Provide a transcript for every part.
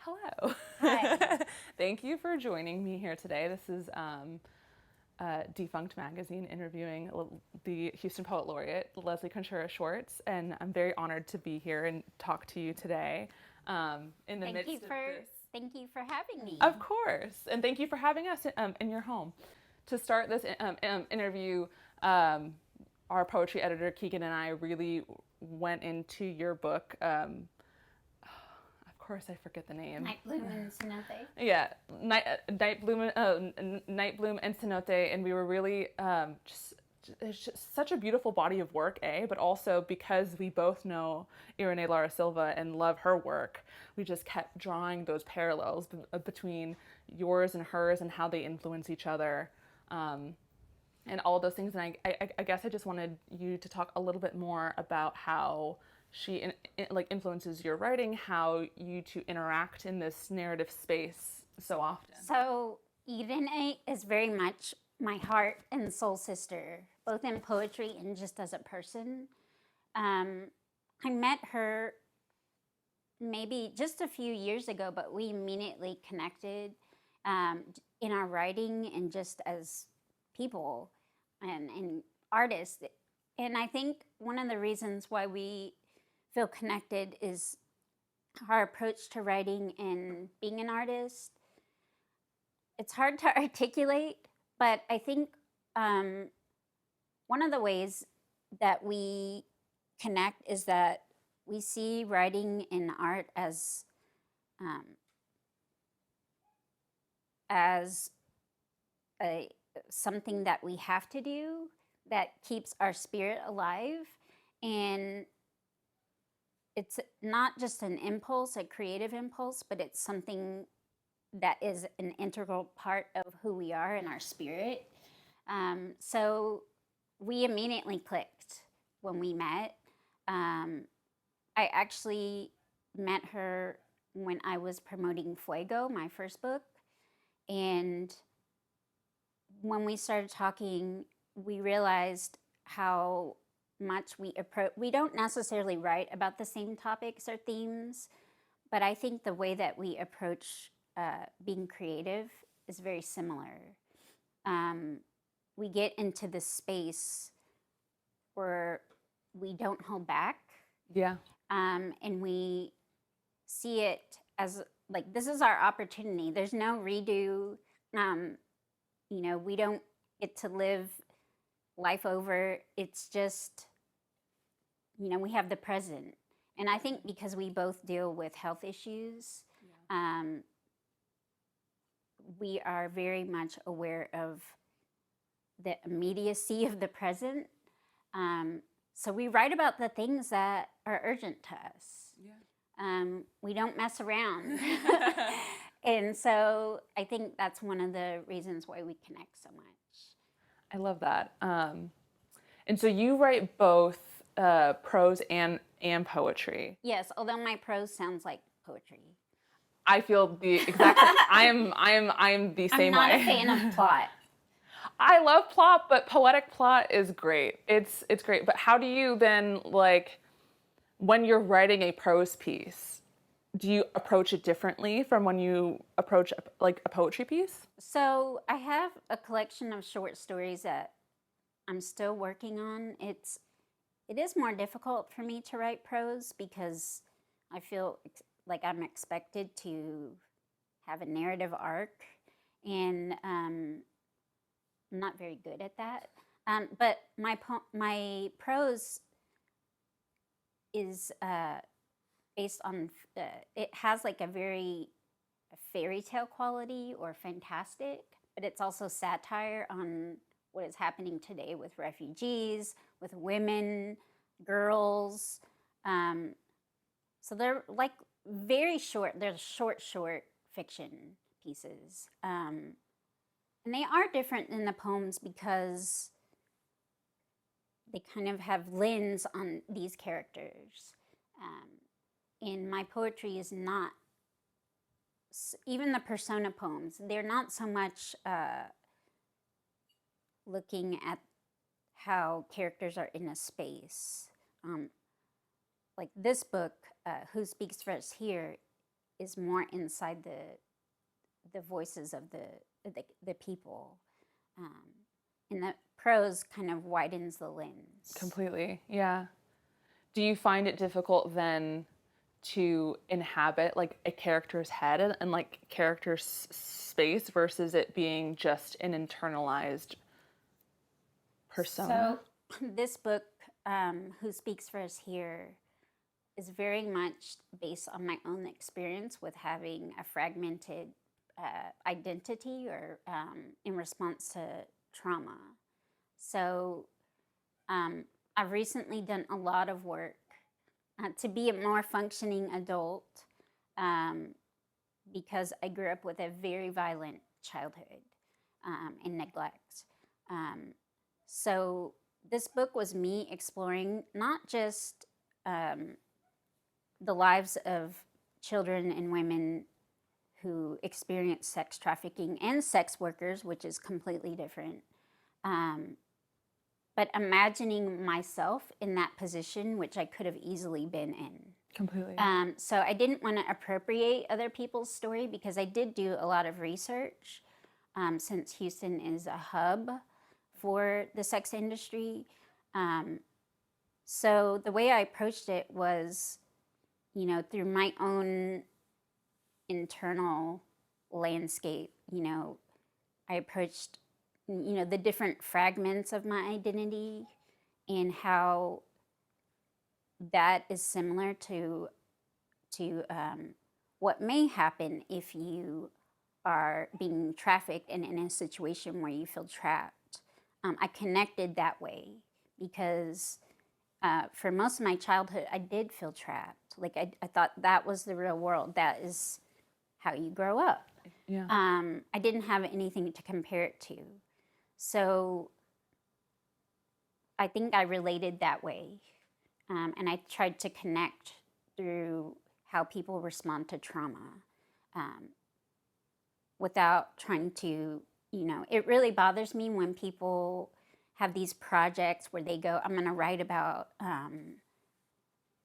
Hello. Hi. Thank you for joining me here today. This is Defunkt magazine interviewing the Houston Poet Laureate, Leslie Contreras Schwartz, and I'm very honored to be here and talk to you today. In the Thank midst you of for this, thank you for having me. of course, and thank you for having us in your home. To start this interview, our poetry editor Keegan and I really went into your book. Of course, I forget the name. Night Bloom and Cenote. Yeah, Night Bloom and Cenote, and we were really it's just such a beautiful body of work, but also because we both know Irene Lara Silva and love her work, we just kept drawing those parallels between yours and hers and how they influence each other. And all of those things. And I guess I just wanted you to talk a little bit more about how she influences your writing, how you two interact in this narrative space so often. So Irene is very much my heart and soul sister, both in poetry and just as a person. I met her maybe just a few years ago, but we immediately connected in our writing and just as people and artists. And I think one of the reasons why we feel connected is our approach to writing and being an artist. It's hard to articulate, but I think one of the ways that we connect is that we see writing and art as something that we have to do that keeps our spirit alive. And it's not just an impulse, a creative impulse, but it's something that is an integral part of who we are and our spirit. So we immediately clicked when we met. I actually met her when I was promoting Fuego, my first book. And when we started talking, we realized how much we don't necessarily write about the same topics or themes, but I think the way that we approach being creative is very similar. We get into this space where we don't hold back. Yeah. And we see it as like, this is our opportunity. There's no redo. We don't get to live life over. It's just, we have the present. And I think because we both deal with health issues, we are very much aware of the immediacy of the present. So we write about the things that are urgent to us. Yeah. We don't mess around. And so I think that's one of the reasons why we connect so much. I love that. And so you write both prose and poetry. Yes, although my prose sounds like poetry. I feel the exact. I am the same way. I'm not a fan of plot. I love plot, but poetic plot is great. It's great. But how do you then, when you're writing a prose piece, do you approach it differently from when you approach a poetry piece? So I have a collection of short stories that I'm still working on. It is more difficult for me to write prose because I feel like I'm expected to have a narrative arc, and I'm not very good at that. But my prose is based on, it has like a very fairy tale quality or fantastic, but it's also satire on what is happening today with refugees, with women, girls. So they're like very short, they're short fiction pieces. And they are different than the poems because they kind of have lens on these characters. And my poetry is not, even the persona poems, they're not so much looking at how characters are in a space. Like this book, Who Speaks for Us Here, is more inside the voices of the people, and the prose kind of widens the lens. Completely, yeah. Do you find it difficult then to inhabit like a character's head and like character's space versus it being just an internalized persona? So this book, Who Speaks for Us Here, is very much based on my own experience with having a fragmented identity or in response to trauma. So I've recently done a lot of work to be a more functioning adult because I grew up with a very violent childhood and neglect. So this book was me exploring not just the lives of children and women who experience sex trafficking and sex workers, which is completely different, but imagining myself in that position, which I could have easily been in. Completely. So I didn't want to appropriate other people's story because I did do a lot of research since Houston is a hub for the sex industry. So the way I approached it was, through my own internal landscape. I approached, the different fragments of my identity and how that is similar to what may happen if you are being trafficked and in a situation where you feel trapped. I connected that way because for most of my childhood, I did feel trapped. Like I thought that was the real world. That is how you grow up. Yeah. I didn't have anything to compare it to. So I think I related that way. And I tried to connect through how people respond to trauma without trying to, it really bothers me when people have these projects where they go, I'm going to write about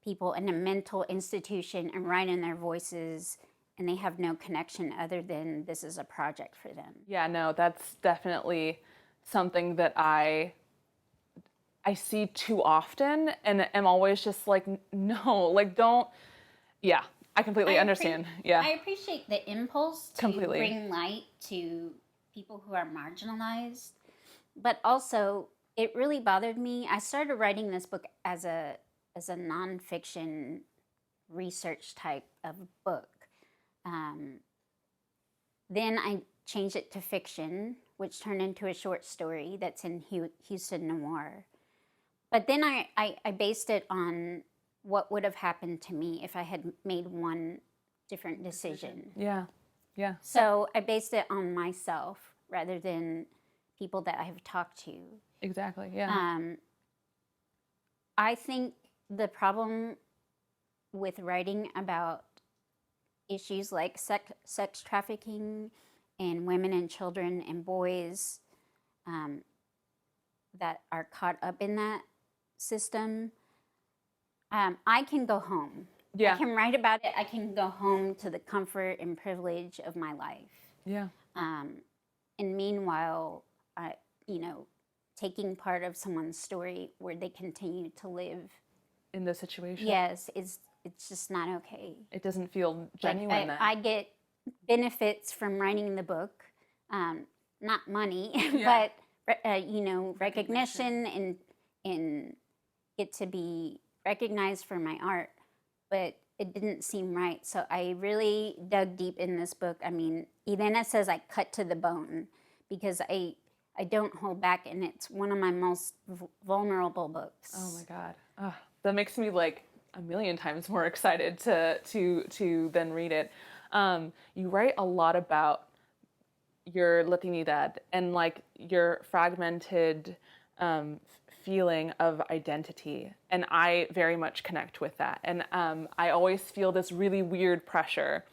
people in a mental institution and write in their voices, and they have no connection other than this is a project for them. Yeah, no, that's definitely something that I see too often and am always just like, no, like don't, yeah, I completely understand. Yeah. I appreciate the impulse to Completely. bring light to people who are marginalized, but also it really bothered me. I started writing this book as a nonfiction research type of book. Then I changed it to fiction, which turned into a short story that's in Houston Noir. But then I based it on what would have happened to me if I had made one different decision. Yeah. Yeah. So I based it on myself rather than people that I have talked to. Exactly. Yeah. I think the problem with writing about issues like sex trafficking and women and children and boys that are caught up in that system, I can go home. Yeah. I can write about it. I can go home to the comfort and privilege of my life. Yeah. And meanwhile, taking part of someone's story where they continue to live In this situation. yes, it's just not okay. It doesn't feel genuine. Like I get benefits from writing the book, not money, Yeah. but recognition and get to be recognized for my art. But it didn't seem right, so I really dug deep in this book. I mean, Elena says I cut to the bone because I don't hold back, and it's one of my most vulnerable books. Oh my God. That makes me like a million times more excited to then read it. You write a lot about your Latinidad and like your fragmented feeling of identity, and I very much connect with that. And I always feel this really weird pressure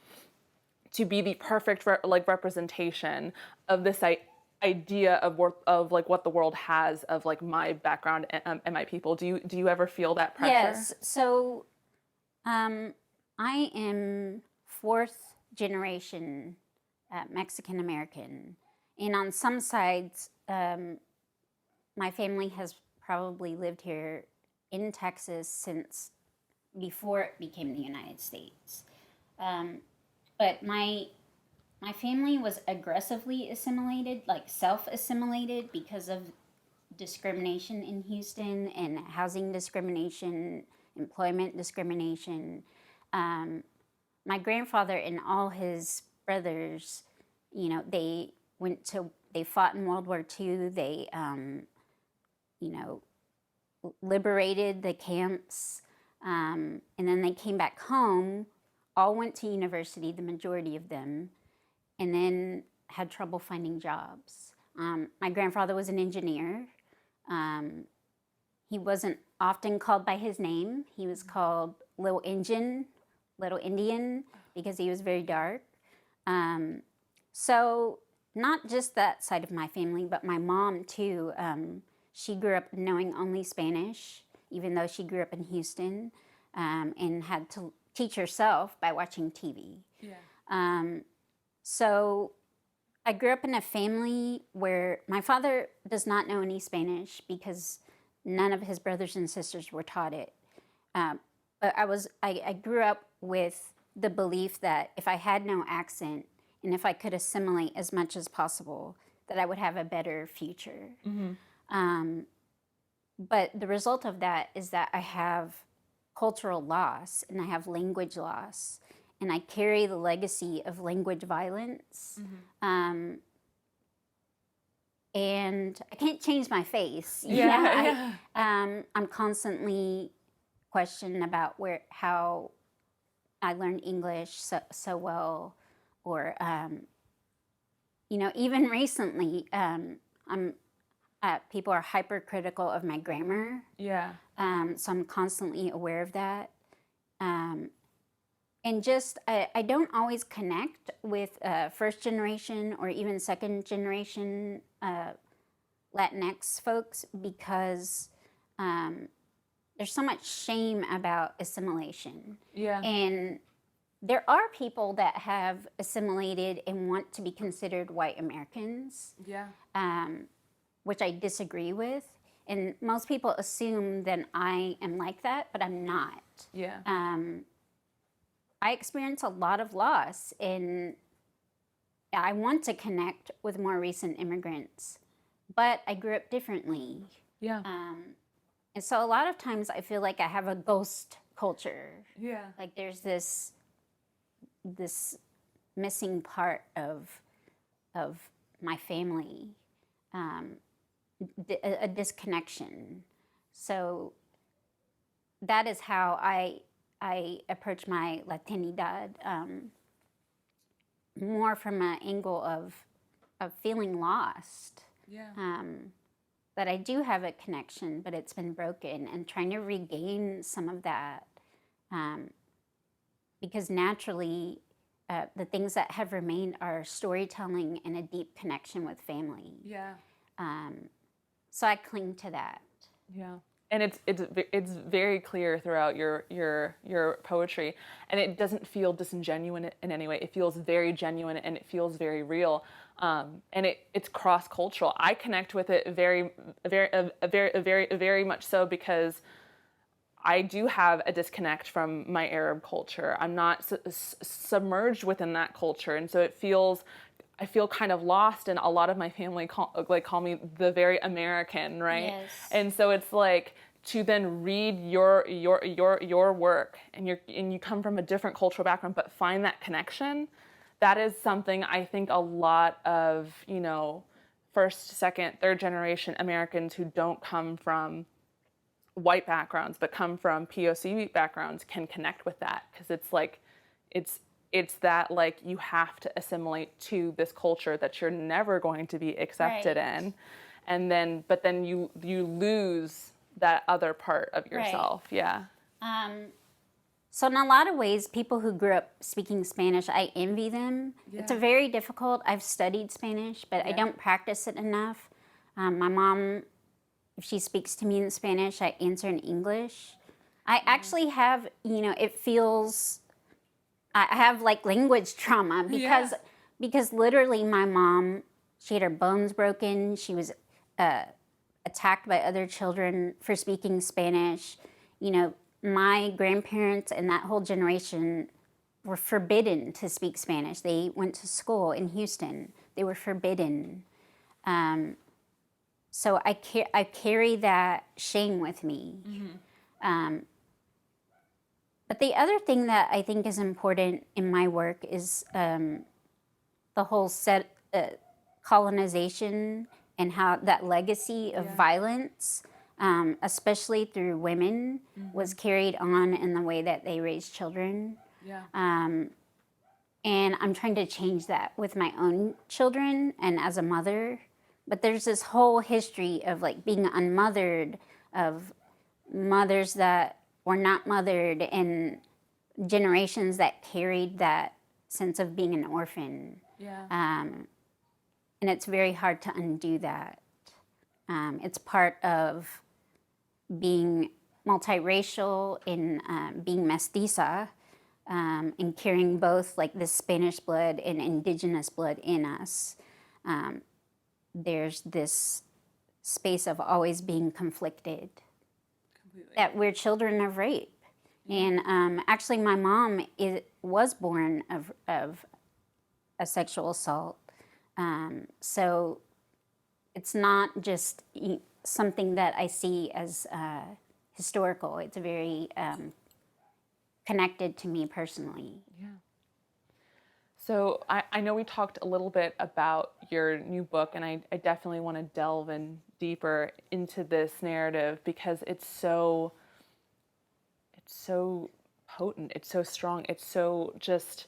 to be the perfect representation of this idea of like what the world has of like my background and my people. Do you ever feel that pressure? Yes. So I am fourth generation Mexican American. And on some sides, my family has probably lived here in Texas since before it became the United States. But my family was aggressively assimilated, like self-assimilated, because of discrimination in Houston and housing discrimination, employment discrimination. My grandfather and all his brothers, you know, they fought in World War II. They, you know, liberated the camps, and then they came back home, all went to university, the majority of them, and then had trouble finding jobs. My grandfather was an engineer. He wasn't often called by his name. He was called Little Indian, because he was very dark. So not just that side of my family, but my mom too. She grew up knowing only Spanish, even though she grew up in Houston, and had to teach herself by watching TV. Yeah. So I grew up in a family where my father does not know any Spanish because none of his brothers and sisters were taught it. But I grew up with the belief that if I had no accent and if I could assimilate as much as possible, that I would have a better future. But the result of that is that I have cultural loss and I have language loss, and I carry the legacy of language violence. And I can't change my face. I'm constantly questioned about how I learned English so well, or you know, even recently, people are hypercritical of my grammar. Yeah. So I'm constantly aware of that. And just, I don't always connect with first generation or even second generation Latinx folks because there's so much shame about assimilation. Yeah. And there are people that have assimilated and want to be considered white Americans. Yeah. Which I disagree with. And most people assume that I am like that, but I'm not. Yeah. I experience a lot of loss, and I want to connect with more recent immigrants, but I grew up differently. Yeah. And so a lot of times I feel like I have a ghost culture. Yeah. Like there's this missing part of my family. A disconnection. So that is how I approach my Latinidad, more from an angle of feeling lost. Yeah. That I do have a connection, but it's been broken, and trying to regain some of that, because naturally the things that have remained are storytelling and a deep connection with family. Yeah. So I cling to that. Yeah. And it's very clear throughout your poetry, and it doesn't feel disingenuous in any way. It feels very genuine and it feels very real, and it's cross cultural. I connect with it very much so because I do have a disconnect from my Arab culture. I'm not submerged within that culture, and so I feel kind of lost, and a lot of my family call me the very American, right? Yes. And so it's like to then read your work, and you come from a different cultural background, but find that connection. That is something I think a lot of, you know, first, second, third generation Americans who don't come from white backgrounds but come from POC backgrounds can connect with that, because it's like it's that, like, you have to assimilate to this culture that you're never going to be accepted in, and then you lose that other part of yourself. Right. Yeah. So in a lot of ways, people who grew up speaking Spanish, I envy them. Yeah. It's a very difficult. I've studied Spanish, but I don't practice it enough. My mom, if she speaks to me in Spanish, I answer in English. I actually have, you know, it feels I have like language trauma because literally my mom, she had her bones broken. She was attacked by other children for speaking Spanish. You know, my grandparents and that whole generation were forbidden to speak Spanish. They went to school in Houston. They were forbidden. So I carry that shame with me. But the other thing that I think is important in my work is the whole colonization and how that legacy of violence, especially through women, was carried on in the way that they raised children. And I'm trying to change that with my own children and as a mother. But there's this whole history of like being unmothered, of mothers that were not mothered, and generations that carried that sense of being an orphan. And it's very hard to undo that. It's part of being multiracial and being mestiza, and carrying both like the Spanish blood and indigenous blood in us. There's this space of always being conflicted. Completely. That we're children of rape. And actually my mom was born of a sexual assault. So it's not just something that I see as historical. It's very connected to me personally. Yeah. So I know we talked a little bit about your new book, and I definitely want to delve in deeper into this narrative because it's so potent, it's so strong, it's so just.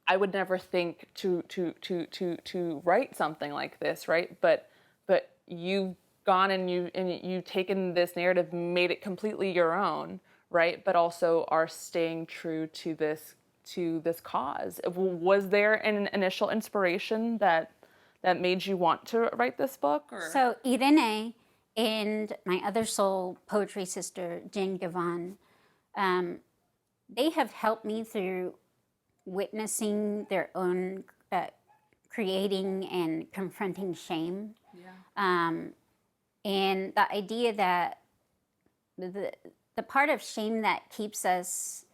I would never think to write something like this, right? But you've gone and you've taken this narrative, made it completely your own, right? But also are staying true to this cause. Was there an initial inspiration that made you want to write this book? Or? So Irene and my other soul poetry sister, Jane Gavan, they have helped me through witnessing their own creating and confronting shame. And the idea that the part of shame that keeps us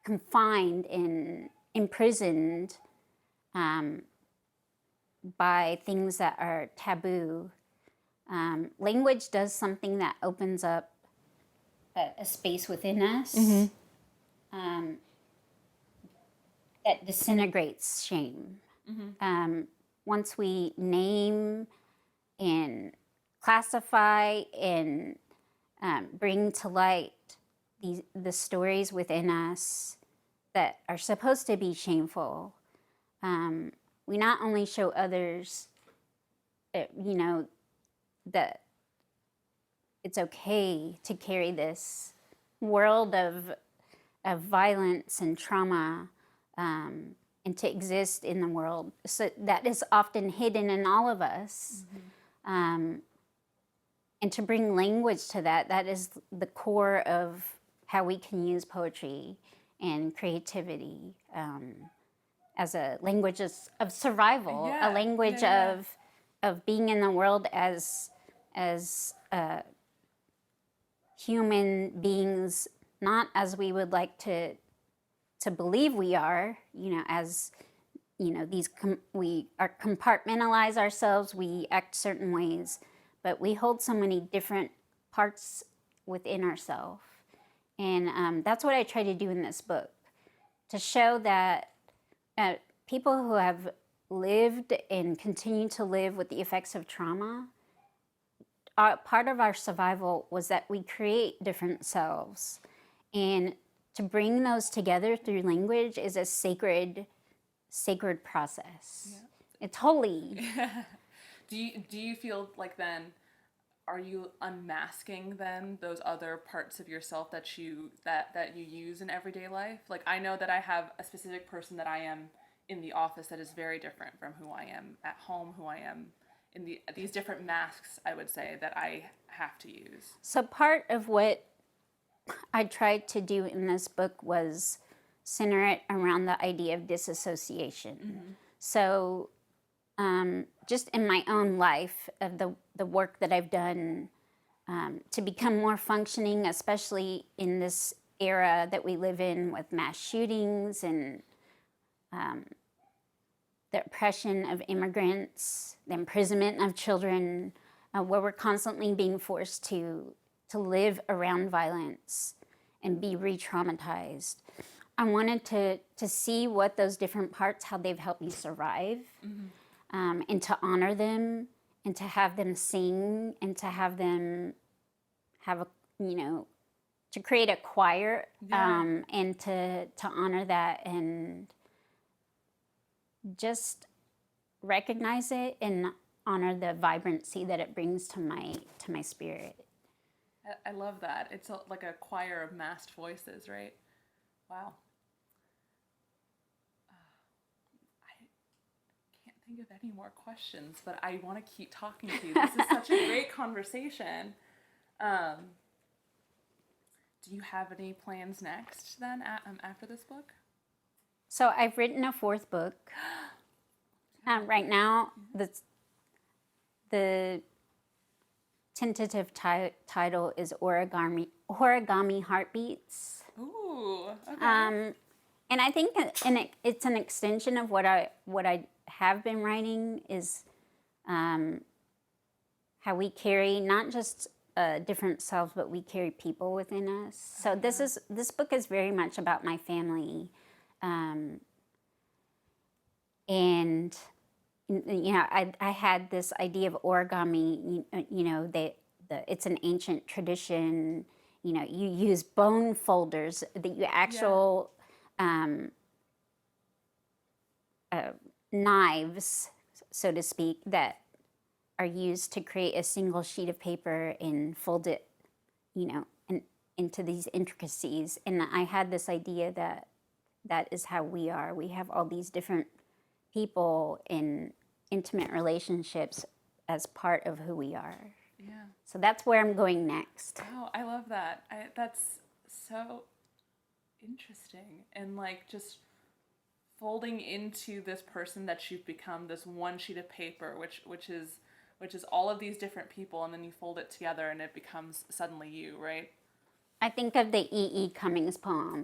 confined and imprisoned by things that are taboo. Language does something that opens up a space within us that disintegrates shame. Once we name and classify and bring to light the stories within us that are supposed to be shameful, we not only show others, that it's okay to carry this world of violence and trauma, and to exist in the world. So that is often hidden in all of us. And to bring language to that is the core of how we can use poetry and creativity as a language of survival, a language of being in the world as human beings, not as we would like to believe we are, as we are compartmentalize ourselves, we act certain ways, but we hold so many different parts within ourselves. And that's what I try to do in this book, to show that people who have lived and continue to live with the effects of trauma, part of our survival was that we create different selves. And to bring those together through language is a sacred process. It's holy. Do you feel like then, are you unmasking then those other parts of yourself that you use in everyday life? Like, I know that I have a specific person that I am in the office that is very different from who I am at home, who I am in these different masks, I would say, that I have to use. So part of what I tried to do in this book was center it around the idea of disassociation. So, just in my own life, of the work that I've done to become more functioning, especially in this era that we live in with mass shootings and the oppression of immigrants, the imprisonment of children, where we're constantly being forced to live around violence and be re-traumatized. I wanted to see what those different parts, how they've helped me survive, and to honor them, and to have them sing, and to have them have a, to create a choir, and to honor that and just recognize it and honor the vibrancy that it brings to my spirit. I love that. It's like a choir of massed voices, right? Wow. I can't think of any more questions, but I want to keep talking to you. This is such a great conversation. Do you have any plans next then after this book? So I've written a 4th book. Right now, the tentative title is Origami Heartbeats. Ooh, okay. And I think it's an extension of what I have been writing, is how we carry not just different selves, but we carry people within us. So this book is very much about my family, and I had this idea of origami. It's an ancient tradition. You use bone folders, knives, so to speak, that are used to create a single sheet of paper and fold it, into these intricacies. And I had this idea that is how we are. We have all these different people in intimate relationships as part of who we are. Yeah. So that's where I'm going next. Oh, I love that. That's so interesting. And like just folding into this person that you've become, this one sheet of paper, which is all of these different people, and then you fold it together and it becomes suddenly you, right? I think of the E.E. Cummings poem,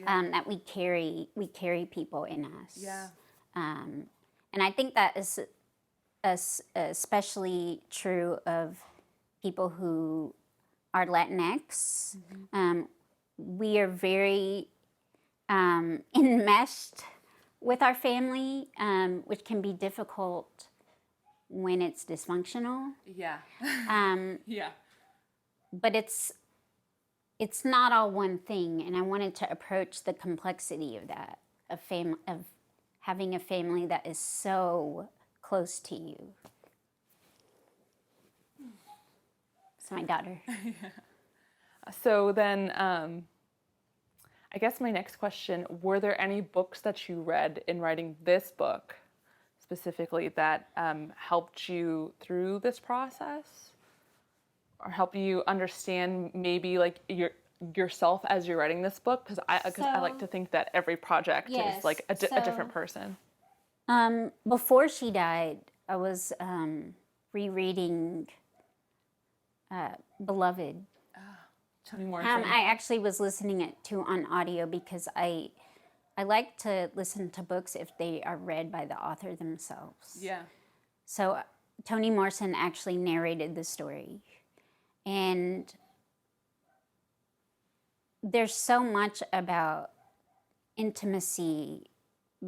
that we carry people in us. Yeah. And I think that is especially true of people who are Latinx. We are very enmeshed with our family, which can be difficult when it's dysfunctional. Yeah. Yeah. But it's not all one thing, and I wanted to approach the complexity of that, of having a family that is so close to you. It's my daughter. So then, I guess my next question, were there any books that you read in writing this book specifically that helped you through this process? Or help you understand maybe like yourself as you're writing this book? Because I like to think that every project is like a different person. Before she died, I was rereading Beloved. Tell me more. I actually was listening it to on audio because I like to listen to books if they are read by the author themselves. Yeah. So Toni Morrison actually narrated the story. And there's so much about intimacy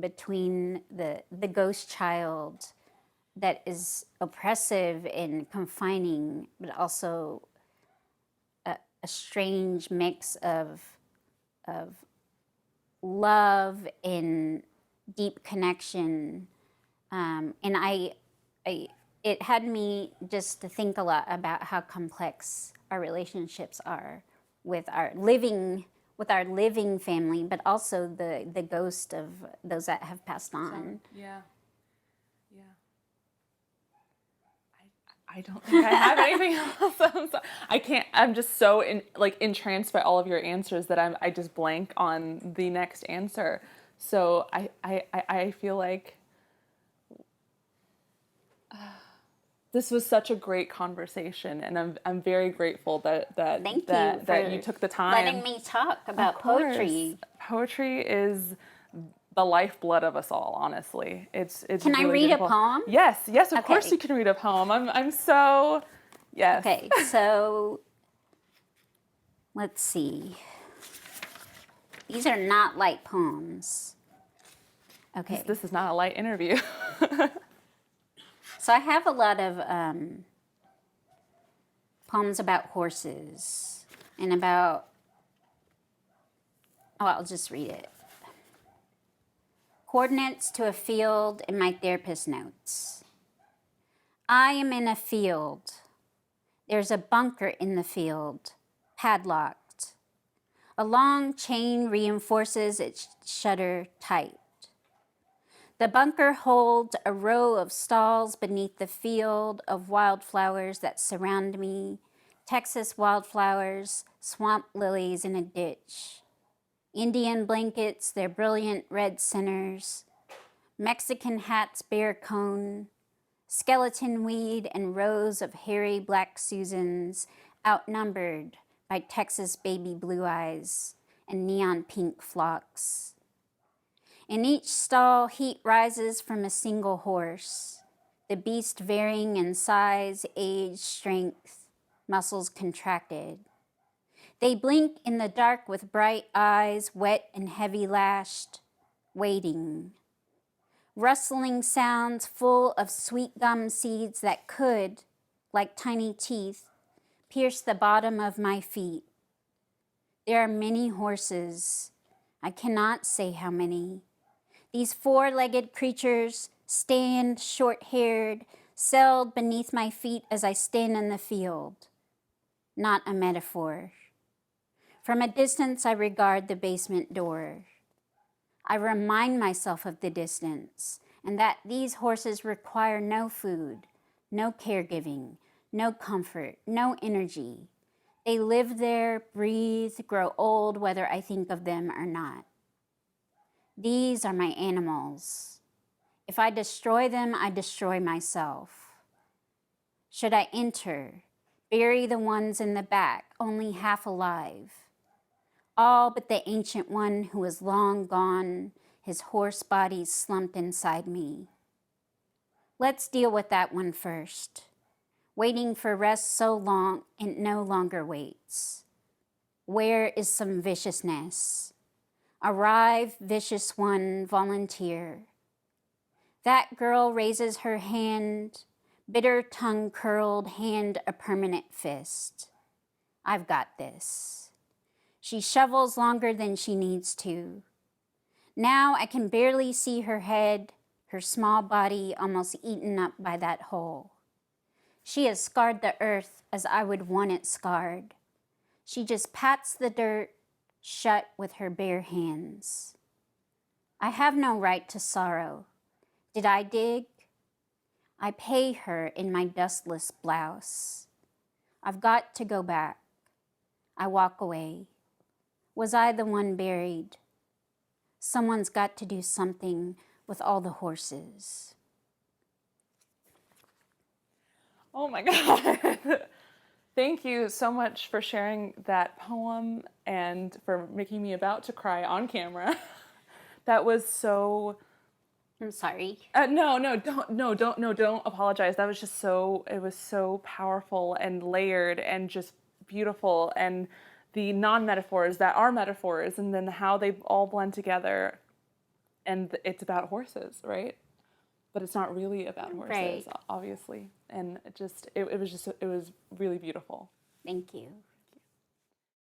between the ghost child that is oppressive and confining, but also a strange mix of love and deep connection. And it had me just to think a lot about how complex our relationships are with our living family, but also the ghost of those that have passed on. Yeah. I don't think I have anything else. I can't. I'm just so entranced by all of your answers that I just blank on the next answer. So I feel like this was such a great conversation, and I'm very grateful that Thank you that you for took the time. letting me talk about Of course. poetry. Poetry is the lifeblood of us all, honestly. It's Can I really read beautiful. a poem? Yes, of course Okay. you can read a poem. I'm so yes. Okay, so let's see. These are not light poems. Okay. This is not a light interview. So I have a lot of poems about horses and about, I'll just read it. Coordinates to a field in my therapist notes. I am in a field. There's a bunker in the field, padlocked. A long chain reinforces its shutter tight. The bunker holds a row of stalls beneath the field of wildflowers that surround me, Texas wildflowers, swamp lilies in a ditch. Indian blankets, their brilliant red centers, Mexican hats bare cone, skeleton weed and rows of hairy black Susans outnumbered by Texas baby blue eyes and neon pink phlox. In each stall, heat rises from a single horse, the beast varying in size, age, strength, muscles contracted. They blink in the dark with bright eyes, wet and heavy lashed, waiting. Rustling sounds full of sweet gum seeds that could, like tiny teeth, pierce the bottom of my feet. There are many horses. I cannot say how many. These four-legged creatures stand short-haired, sailed beneath my feet as I stand in the field. Not a metaphor. From a distance, I regard the basement door. I remind myself of the distance and that these horses require no food, no caregiving, no comfort, no energy. They live there, breathe, grow old, whether I think of them or not. These are my animals. If I destroy them, I destroy myself. Should I enter, bury the ones in the back, only half alive? All but the ancient one who is long gone, his horse body slumped inside me. Let's deal with that one first. Waiting for rest so long, it no longer waits. Where is some viciousness? Arrive, vicious one, volunteer. That girl raises her hand, bitter tongue curled, hand a permanent fist. I've got this. She shovels longer than she needs to. Now I can barely see her head, her small body almost eaten up by that hole. She has scarred the earth as I would want it scarred. She just pats the dirt shut with her bare hands. I have no right to sorrow. Did I dig? I pay her in my dustless blouse. I've got to go back. I walk away. Was I the one buried? Someone's got to do something with all the horses. Oh my God. Thank you so much for sharing that poem and for making me about to cry on camera. That was so... I'm sorry. Don't apologize. That was just it was so powerful and layered and just beautiful, and the non-metaphors that are metaphors, and then how they all blend together. And it's about horses, right? But it's not really about horses, right. Obviously. And it was really beautiful. Thank you.